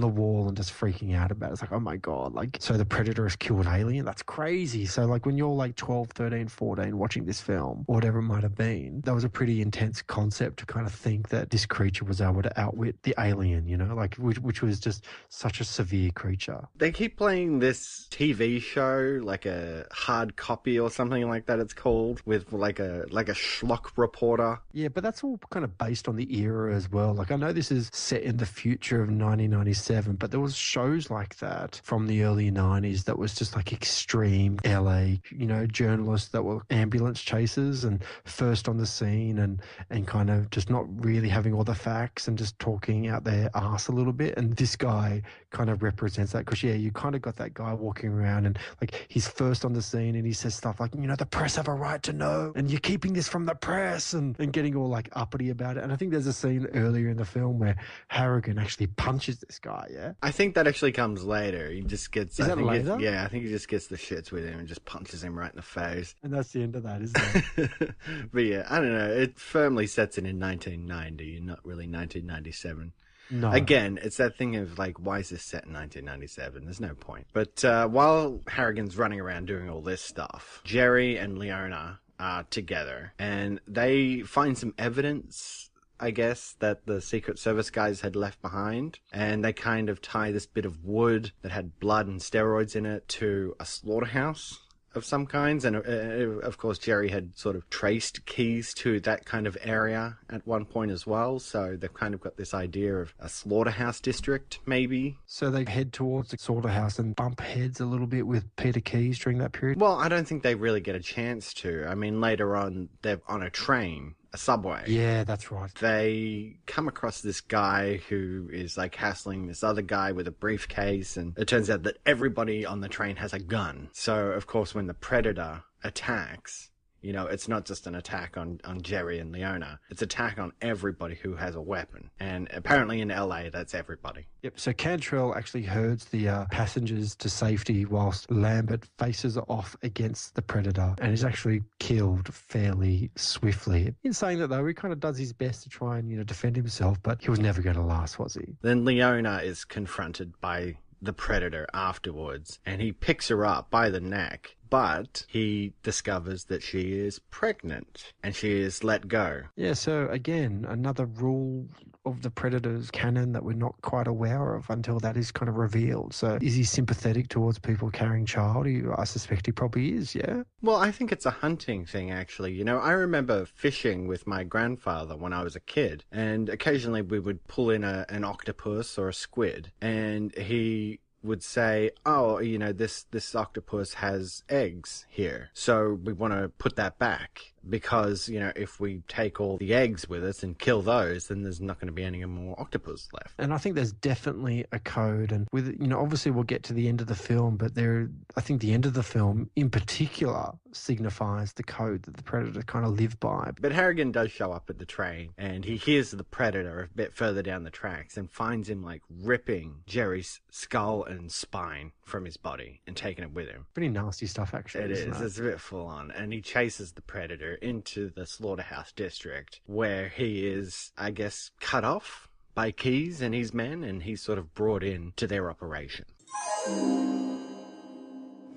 the wall and just freaking out about it. It's like, oh my God, like, so the Predator has killed an alien? That's crazy. So like when you're like 12, 13, 14 watching this film, or whatever it might have been, that was a pretty intense concept to kind of think that this creature was able to outwit the alien, you know, like which was just such a severe creature. They keep playing this TV show, like a Hard Copy or something like that it's called, with like a schlock reporter. Yeah, but that's all kind of based on the era as well. Like I know this is set in the future of 1997, but there was shows like that from the early 90s that was just like extreme LA, you know, journalists that were ambulance chasers and first on the scene and kind of just not really having all the facts and just talking out their arse a little bit. And this guy kind of represents that because, yeah, you kind of got that guy walking around and like he's first on the scene and he says stuff like, you know, the press have a right to know and you're keeping this from the press and getting all like uppity about it. And I think there's a scene earlier in the film where Harrigan actually punches this guy, yeah? I think that actually comes later. He just gets... Is that later? Yeah, I think he just gets the shits with him and just punches him right in the face. And that's the end of that, isn't it? But yeah, I don't know. It firmly sets it in 1990 and not really 1997. No. Again, it's that thing of like, why is this set in 1997? There's no point. But while Harrigan's running around doing all this stuff, Jerry and Leona are together and they find some evidence, I guess, that the Secret Service guys had left behind. And they kind of tie this bit of wood that had blood and steroids in it to a slaughterhouse of some kinds. And of course, Jerry had sort of traced keys to that kind of area at one point as well. So they've kind of got this idea of a slaughterhouse district, maybe. So they head towards the slaughterhouse and bump heads a little bit with Peter Keyes during that period? Well, I don't think they really get a chance to. I mean, later on, they're on a train, a subway. Yeah, that's right. They come across this guy who is like hassling this other guy with a briefcase, and it turns out that everybody on the train has a gun. So, of course, when the Predator attacks, you know, it's not just an attack on Jerry and Leona. It's an attack on everybody who has a weapon. And apparently in LA, that's everybody. Yep, so Cantrell actually herds the passengers to safety whilst Lambert faces off against the Predator and is actually killed fairly swiftly. In saying that, though, he kind of does his best to try and, you know, defend himself, but he was never going to last, was he? Then Leona is confronted by the Predator afterwards, and he picks her up by the neck, but he discovers that she is pregnant and she is let go. Yeah, so again, another rule of the Predator's canon that we're not quite aware of until that is kind of revealed. So is he sympathetic towards people carrying child? I suspect he probably is, yeah? Well, I think it's a hunting thing, actually. You know, I remember fishing with my grandfather when I was a kid, and occasionally we would pull in an octopus or a squid, and he would say, oh, you know, this octopus has eggs here, so we want to put that back because, you know, if we take all the eggs with us and kill those, then there's not going to be any more octopus left. And I think there's definitely a code, and with, you know, obviously we'll get to the end of the film, but I think the end of the film in particular signifies the code that the Predator kind of lived by. But Harrigan does show up at the train, and he hears the Predator a bit further down the tracks and finds him like ripping Jerry's skull and spine from his body and taking it with him. Pretty nasty stuff, actually. It is. It's a bit full on. And he chases the Predator into the slaughterhouse district where he is, I guess, cut off by Keyes and his men, and he's sort of brought in to their operation.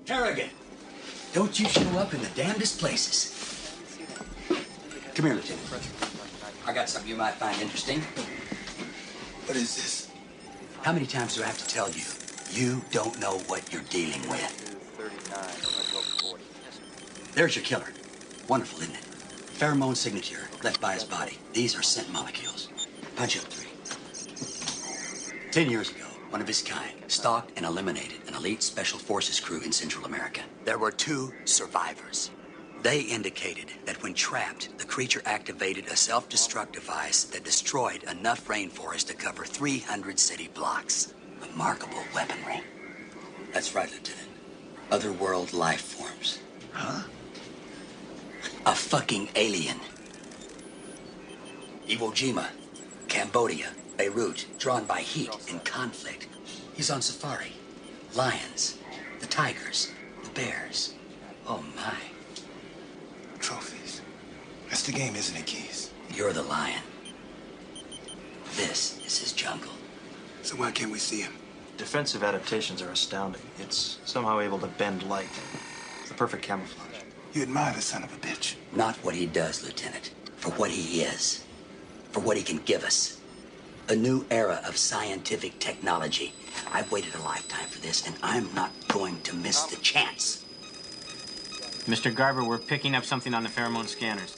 Harrigan, don't you show up in the damnedest places. Come here, Lieutenant. I got something you might find interesting. What is this? How many times do I have to tell you? You don't know what you're dealing with. There's your killer. Wonderful, isn't it? Pheromone signature left by his body. These are scent molecules. Punch up 3. 10 years ago, one of his kind stalked and eliminated an elite special forces crew in Central America. There were 2 survivors. They indicated that when trapped, the creature activated a self-destruct device that destroyed enough rainforest to cover 300 city blocks. Remarkable weaponry. That's right, Lieutenant. Otherworld life forms. Huh? A fucking alien. Iwo Jima, Cambodia, Beirut, drawn by heat and conflict. He's on safari. Lions, the tigers, the bears. Oh my. Trophies. That's the game, isn't it, Keyes? You're the lion. This is his jungle. So why can't we see him? Defensive adaptations are astounding. It's somehow able to bend light. It's the perfect camouflage. You admire the son of a bitch. Not what he does, Lieutenant. For what he is. For what he can give us. A new era of scientific technology. I've waited a lifetime for this, and I'm not going to miss the chance. Mr. Garber, we're picking up something on the pheromone scanners.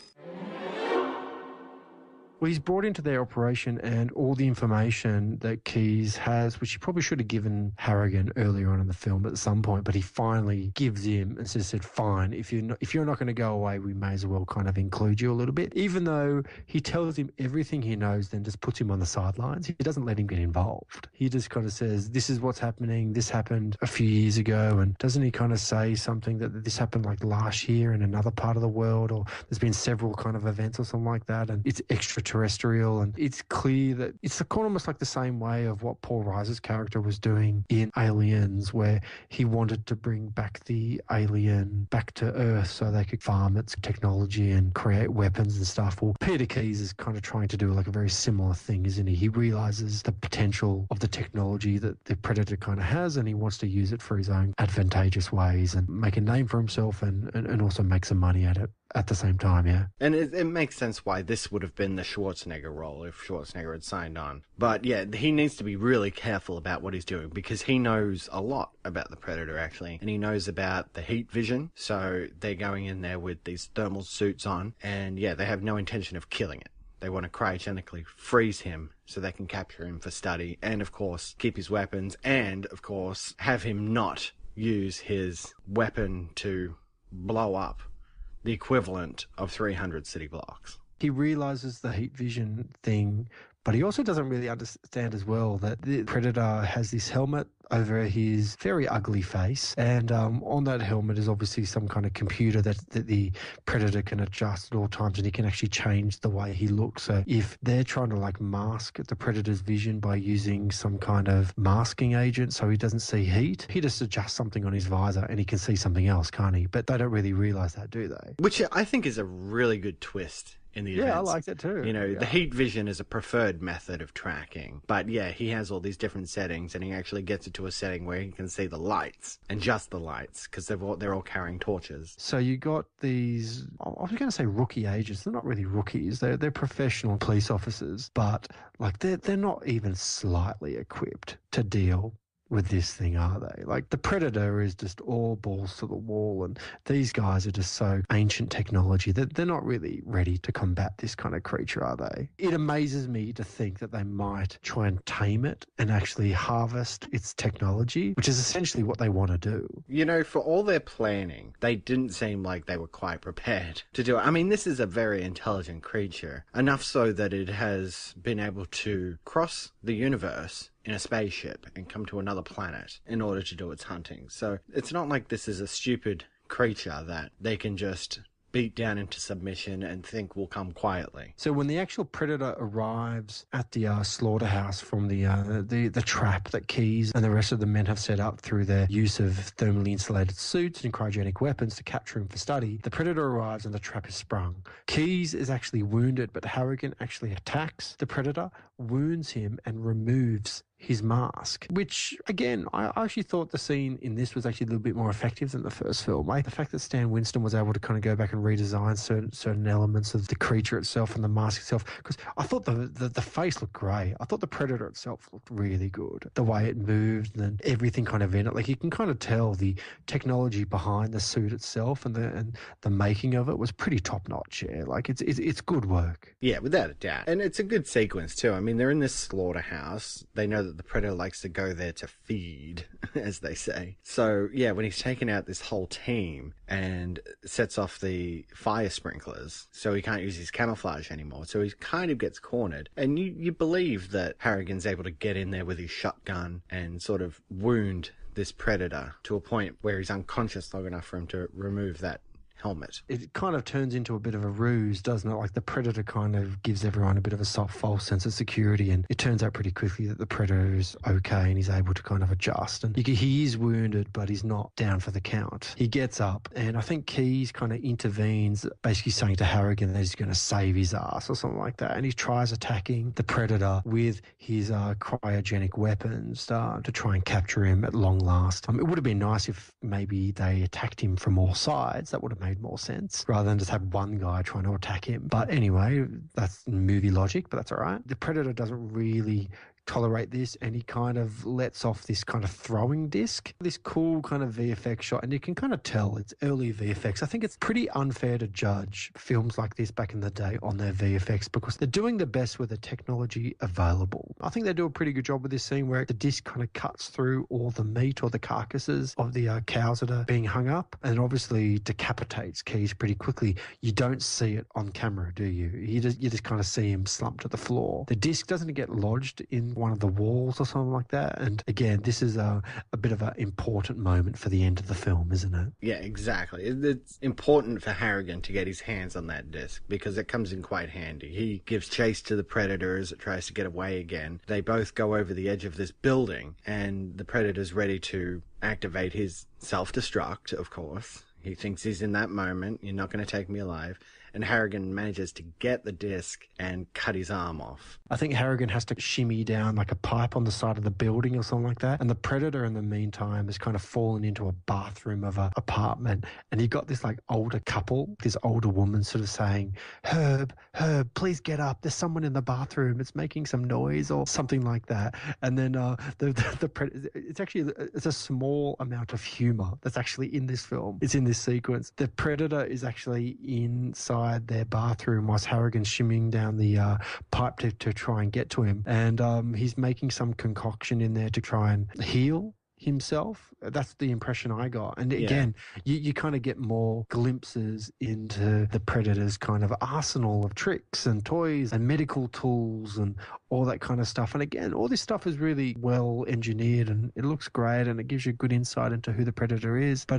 Well, he's brought into their operation, and all the information that Keyes has, which he probably should have given Harrigan earlier on in the film at some point, but he finally gives him and said, fine, if you're not going to go away, we may as well kind of include you a little bit. Even though he tells him everything he knows, then just puts him on the sidelines. He doesn't let him get involved. He just kind of says, this is what's happening. This happened a few years ago. And doesn't he kind of say something that this happened like last year in another part of the world, or there's been several kind of events or something like that, and it's extraterrestrial, and it's clear that it's almost like the same way of what Paul Reiser's character was doing in Aliens, where he wanted to bring back the alien back to Earth so they could farm its technology and create weapons and stuff. Well, Peter Keyes is kind of trying to do like a very similar thing, isn't he? He realizes the potential of the technology that the Predator kind of has, and he wants to use it for his own advantageous ways and make a name for himself and also make some money at it at the same time, yeah. And it makes sense why this would have been the Schwarzenegger role if Schwarzenegger had signed on. But yeah, he needs to be really careful about what he's doing, because he knows a lot about the Predator, actually. And he knows about the heat vision, so they're going in there with these thermal suits on, and yeah, they have no intention of killing it. They want to cryogenically freeze him so they can capture him for study, and of course keep his weapons, and of course have him not use his weapon to blow up the equivalent of 300 city blocks. He realizes the heat vision thing, but he also doesn't really understand as well that the Predator has this helmet over his very ugly face, and on that helmet is obviously some kind of computer that the Predator can adjust at all times, and he can actually change the way he looks. So if they're trying to like mask the Predator's vision by using some kind of masking agent so he doesn't see heat, he just adjusts something on his visor and he can see something else, can't he? But they don't really realize that, do they? Which I think is a really good twist in the events. I like that too. You know, the heat vision is a preferred method of tracking, but yeah, he has all these different settings, and he actually gets it to a setting where he can see the lights, and just the lights, because they're all carrying torches. So you got these, I was going to say rookie agents. They're not really rookies. They're professional police officers, but like they're not even slightly equipped to deal with this thing, are they? Like, the Predator is just all balls to the wall, and these guys are just so ancient technology that they're not really ready to combat this kind of creature, are they? It amazes me to think that they might try and tame it and actually harvest its technology, which is essentially what they want to do. You know, for all their planning, they didn't seem like they were quite prepared to do it. I mean, this is a very intelligent creature, enough so that it has been able to cross the universe in a spaceship and come to another planet in order to do its hunting. So it's not like this is a stupid creature that they can just beat down into submission and think will come quietly. So when the actual Predator arrives at the slaughterhouse from the trap that Keyes and the rest of the men have set up through their use of thermally insulated suits and cryogenic weapons to capture him for study, the Predator arrives and the trap is sprung. Keyes is actually wounded, but Harrigan actually attacks the Predator, wounds him, and removes his mask, which, again, I actually thought the scene in this was actually a little bit more effective than the first film. The fact that Stan Winston was able to kind of go back and redesign certain elements of the creature itself and the mask itself, because I thought the face looked great. I thought the Predator itself looked really good. The way it moved and everything kind of in it. Like, you can kind of tell the technology behind the suit itself and the making of it was pretty top-notch, yeah. Like, it's good work. Yeah, without a doubt. And it's a good sequence, too. I mean, they're in this slaughterhouse. They know that the Predator likes to go there to feed, as they say. So, yeah, when he's taken out this whole team and sets off the fire sprinklers, so he can't use his camouflage anymore, so he kind of gets cornered. And you believe that Harrigan's able to get in there with his shotgun and sort of wound this Predator to a point where he's unconscious long enough for him to remove that helmet. It kind of turns into a bit of a ruse, doesn't it? Like the Predator kind of gives everyone a bit of a false sense of security, and it turns out pretty quickly that the Predator is okay and he's able to kind of adjust. And he is wounded, but he's not down for the count. He gets up, and I think Keyes kind of intervenes, basically saying to Harrigan that he's going to save his ass or something like that. And he tries attacking the Predator with his cryogenic weapons to try and capture him at long last. It would have been nice if maybe they attacked him from all sides. That would have made more sense rather than just have one guy trying to attack him. But anyway, that's movie logic, but that's all right. The Predator doesn't really tolerate this, and he kind of lets off this kind of throwing disc, this cool kind of VFX shot, and you can kind of tell it's early VFX. I think it's pretty unfair to judge films like this back in the day on their VFX because they're doing the best with the technology available. I think they do a pretty good job with this scene where the disc kind of cuts through all the meat or the carcasses of the cows that are being hung up, and obviously decapitates Keyes pretty quickly. You don't see it on camera, do you? You just kind of see him slump to the floor. The disc doesn't get lodged in one of the walls or something like that. And again, this is a bit of an important moment for the end of the film, isn't it? Yeah, exactly. It's important for Harrigan to get his hands on that disc because it comes in quite handy. He gives chase to the Predator as it tries to get away again. They both go over the edge of this building, and the Predator's ready to activate his self-destruct, of course. He thinks he's in that moment. You're not going to take me alive. And Harrigan manages to get the disc and cut his arm off. I think Harrigan has to shimmy down like a pipe on the side of the building or something like that. And the Predator, in the meantime, has kind of fallen into a bathroom of an apartment. And you got this like older couple, this older woman sort of saying, Herb, please get up. There's someone in the bathroom. It's making some noise or something like that. And then the Predator, it's a small amount of humor that's actually in this film. It's in this sequence. The Predator is actually inside their bathroom whilst Harrigan's shimmying down the pipe to try and get to him. And he's making some concoction in there to try and heal himself. That's the impression I got. And again, you kind of get more glimpses into the Predator's kind of arsenal of tricks and toys and medical tools and all that kind of stuff. And again, all this stuff is really well engineered and it looks great and it gives you good insight into who the Predator is. But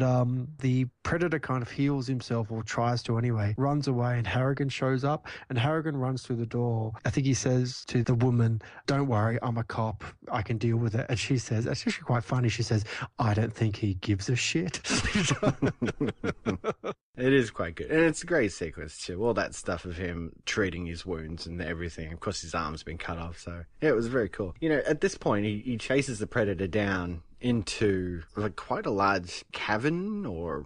the Predator kind of heals himself, or tries to anyway, runs away, and Harrigan shows up, and Harrigan runs through the door. I think he says to the woman, "Don't worry, I'm a cop. I can deal with it." And she says, it's actually quite funny, she says, "I don't think he gives a shit." It is quite good. And it's a great sequence too. All that stuff of him treating his wounds and everything. Of course, his arm's been cut off. So, yeah, it was very cool. You know, at this point, he chases the Predator down into like quite a large cavern or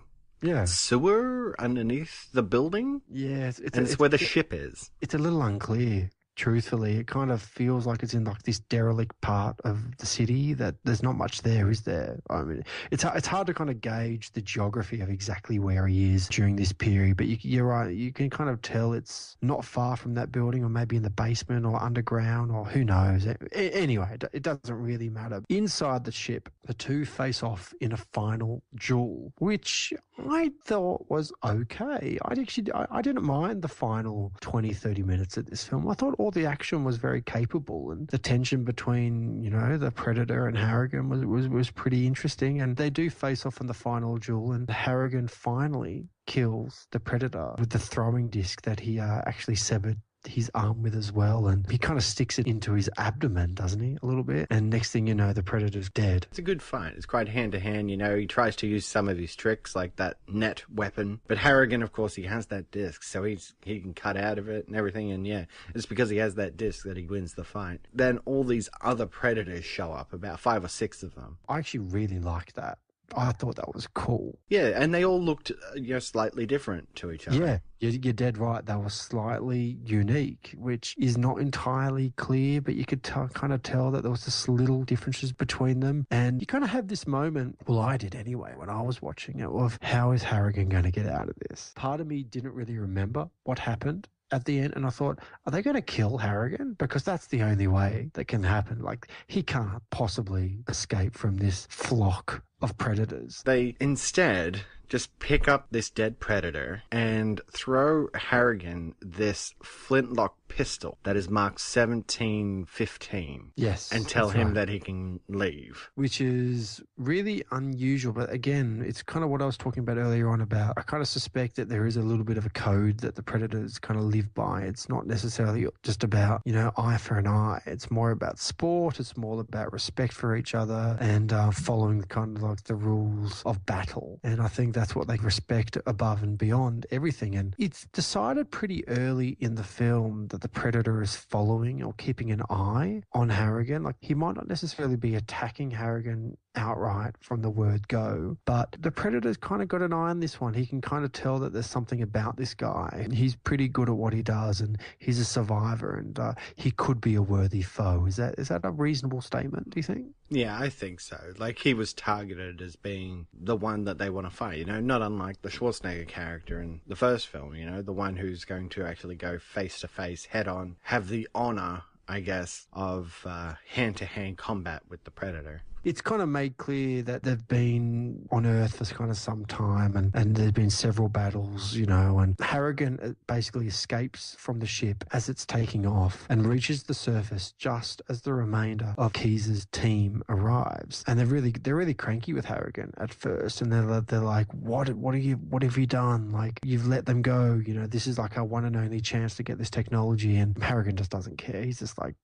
sewer underneath the building. Yeah. It's where the ship is. It's a little unclear. Truthfully, it kind of feels like it's in like this derelict part of the city that there's not much there, is there? I mean, it's hard to kind of gauge the geography of exactly where he is during this period, but you're right. You can kind of tell it's not far from that building, or maybe in the basement or underground, or who knows. Anyway, it doesn't really matter. Inside the ship, the two face off in a final duel, which I thought was okay. I didn't mind the final 20-30 minutes of this film. I thought all the action was very capable, and the tension between, you know, the Predator and Harrigan was pretty interesting. And they do face off in the final duel, and Harrigan finally kills the Predator with the throwing disc that he actually severed his arm with as well, and he kind of sticks it into his abdomen, doesn't he, a little bit? And next thing you know, the Predator's dead. It's a good fight. It's quite hand-to-hand, you know. He tries to use some of his tricks, like that net weapon. But Harrigan, of course, he has that disc, so he can cut out of it and everything, and yeah, it's because he has that disc that he wins the fight. Then all these other Predators show up, about 5 or 6 of them. I actually really liked that. I thought that was cool. Yeah, and they all looked, slightly different to each other. Yeah, you're dead right. They were slightly unique, which is not entirely clear, but you could kind of tell that there was just little differences between them. And you kind of have this moment, well, I did anyway, when I was watching it, of how is Harrigan going to get out of this? Part of me didn't really remember what happened at the end, and I thought, are they going to kill Harrigan? Because that's the only way that can happen. Like, he can't possibly escape from this flock of predators. They instead just pick up this dead predator and throw Harrigan this flintlock pistol that is marked 1715. Yes. And tell him that he can leave. Which is really unusual. But again, it's kind of what I was talking about earlier on about. I kind of suspect that there is a little bit of a code that the predators kind of live by. It's not necessarily just about, eye for an eye. It's more about sport. It's more about respect for each other and following kind of like the rules of battle. And I think that's what they respect above and beyond everything. And it's decided pretty early in the film that the predator is following or keeping an eye on Harrigan. Like, he might not necessarily be attacking Harrigan outright from the word go, but the predator's kind of got an eye on this one. He can kind of tell that there's something about this guy. He's pretty good at what he does, and he's a survivor, and he could be a worthy foe. Is that a reasonable statement, do you think? Yeah, I think so. Like, he was targeted as being the one that they want to fight, not unlike the Schwarzenegger character in the first film, the one who's going to actually go face to face, head on, have the honor, I guess, of hand-to-hand combat with the predator. It's kind of made clear that they've been on Earth for kind of some time, and there's been several battles, and Harrigan basically escapes from the ship as it's taking off and reaches the surface just as the remainder of Keyes' team arrives. And they're really cranky with Harrigan at first, and they're like, what have you done? Like, you've let them go, this is like our one and only chance to get this technology. And Harrigan just doesn't care. He's just like,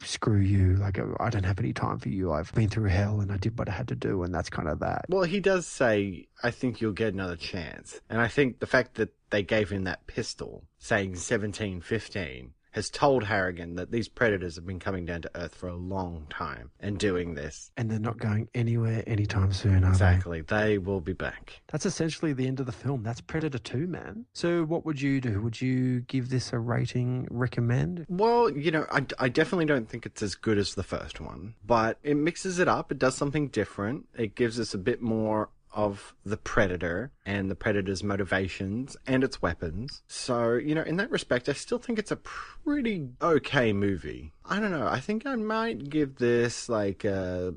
screw you. Like, I don't have any time for you. I've been through hell and I did what I had to do, and that's kind of that. Well, he does say, I think you'll get another chance. And I think the fact that they gave him that pistol saying 1715 has told Harrigan that these predators have been coming down to Earth for a long time and doing this. And they're not going anywhere anytime soon, are Exactly. They will be back. That's essentially the end of the film. That's Predator 2, man. So what would you do? Would you give this a rating, recommend? Well, I definitely don't think it's as good as the first one, but it mixes it up. It does something different. It gives us a bit more of the Predator and the Predator's motivations and its weapons. So, in that respect, I still think it's a pretty okay movie. I don't know. I think I might give this like a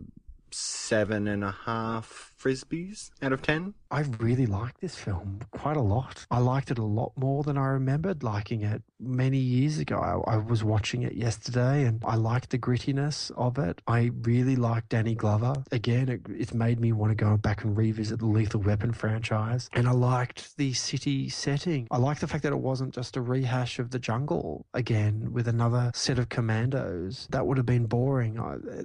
7.5 Frisbees out of 10. I really like this film quite a lot. I liked it a lot more than I remembered liking it many years ago. I was watching it yesterday and I liked the grittiness of it. I really liked Danny Glover. Again, it's made me want to go back and revisit the Lethal Weapon franchise. And I liked the city setting. I liked the fact that it wasn't just a rehash of the jungle again with another set of commandos. That would have been boring.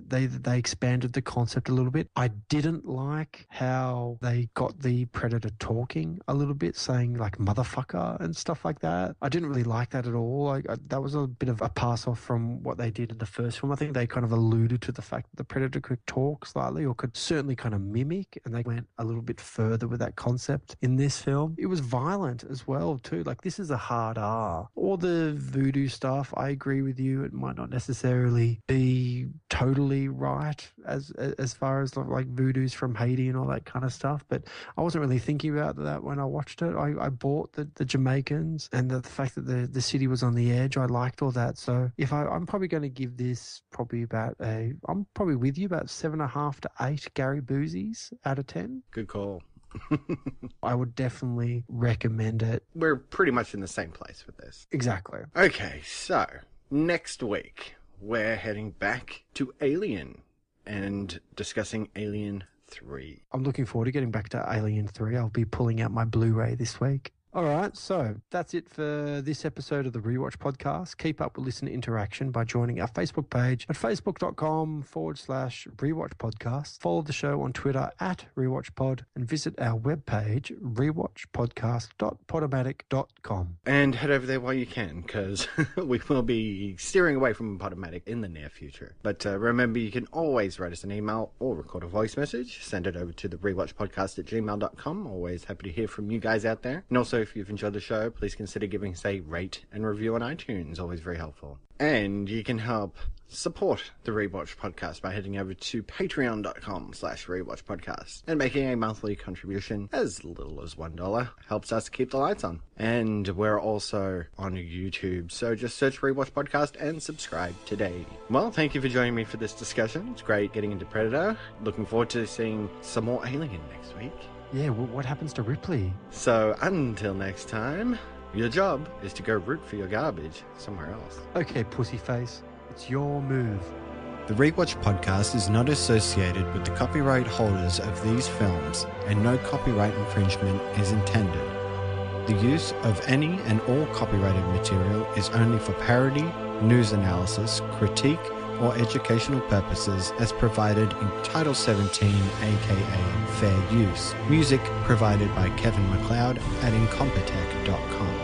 They expanded the concept a little bit. I didn't like how they got the Predator talking a little bit, saying like motherfucker and stuff like that. I didn't really like that at all. That was a bit of a pass off from what they did in the first film. I think they kind of alluded to the fact that the Predator could talk slightly or could certainly kind of mimic, and they went a little bit further with that concept in this film. It was violent as well too. Like, this is a hard R. All the voodoo stuff, I agree with you. It might not necessarily be totally right as far as like voodoos from Haiti and all that kind of stuff, but I wasn't really thinking about that when I watched it. I bought the Jamaicans and the fact that the city was on the edge. I liked all that. So I'm probably going to give this I'm probably with you, about 7.5 to 8 Gary Boozies out of 10. Good call. I would definitely recommend it. We're pretty much in the same place with this. Exactly. Okay, so next week we're heading back to Alien and discussing Alien 3. I'm looking forward to getting back to Alien 3. I'll be pulling out my Blu-ray this week. All right, so that's it for this episode of the Rewatch Podcast. Keep up with listener interaction by joining our Facebook page at facebook.com/Rewatch Podcast. Follow the show on Twitter at RewatchPod and visit our webpage, rewatchpodcast.podomatic.com. And head over there while you can, because we will be steering away from Podomatic in the near future. But remember, you can always write us an email or record a voice message. Send it over to the rewatchpodcast@gmail.com. Always happy to hear from you guys out there. And also if you've enjoyed the show, please consider giving us a rate and review on iTunes. Always very helpful. And you can help support the Rewatch Podcast by heading over to patreon.com/Rewatch Podcast and making a monthly contribution as little as $1 helps us keep the lights on. And we're also on YouTube, so just search Rewatch Podcast and subscribe today. Well, thank you for joining me for this discussion. It's great getting into Predator. Looking forward to seeing some more Alien next week. Yeah, what happens to Ripley? So until next time, your job is to go root for your garbage somewhere else. Okay, pussyface. It's your move. The Rewatch Podcast is not associated with the copyright holders of these films, and no copyright infringement is intended. The use of any and all copyrighted material is only for parody, news analysis, critique, or educational purposes as provided in Title 17, aka Fair Use. Music provided by Kevin McCloud at incompetech.com.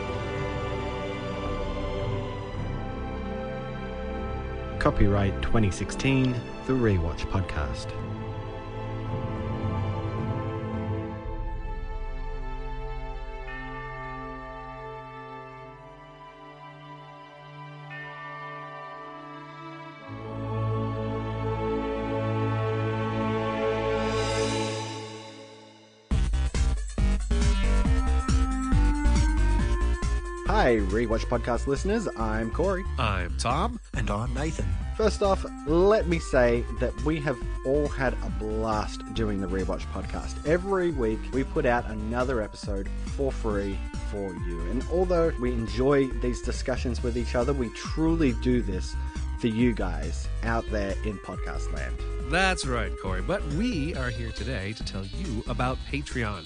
Copyright 2016, The Rewatch Podcast. Hi, Rewatch Podcast listeners. I'm Corey. I'm Tom. And I'm Nathan. First off, let me say that we have all had a blast doing the Rewatch Podcast. Every week, we put out another episode for free for you. And although we enjoy these discussions with each other, we truly do this for you guys out there in podcast land. That's right, Corey. But we are here today to tell you about Patreon.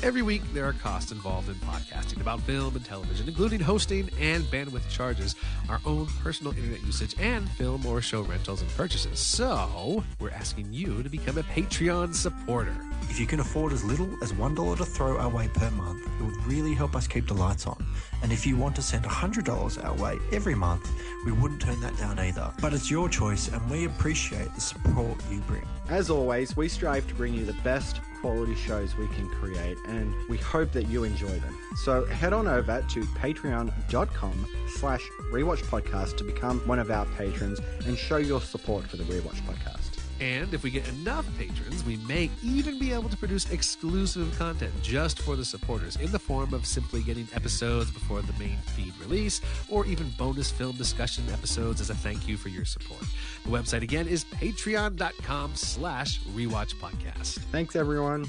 Every week, there are costs involved in podcasting about film and television, including hosting and bandwidth charges, our own personal internet usage, and film or show rentals and purchases. So, we're asking you to become a Patreon supporter. If you can afford as little as $1 to throw our way per month, it would really help us keep the lights on. And if you want to send $100 our way every month, we wouldn't turn that down either. But it's your choice, and we appreciate the support you bring. As always, we strive to bring you the best quality shows we can create, and we hope that you enjoy them. So head on over to patreon.com/Rewatch Podcast to become one of our patrons and show your support for the Rewatch Podcast. And if we get enough patrons, we may even be able to produce exclusive content just for the supporters in the form of simply getting episodes before the main feed release, or even bonus film discussion episodes as a thank you for your support. The website again is patreon.com/Rewatch Podcast. Thanks, everyone.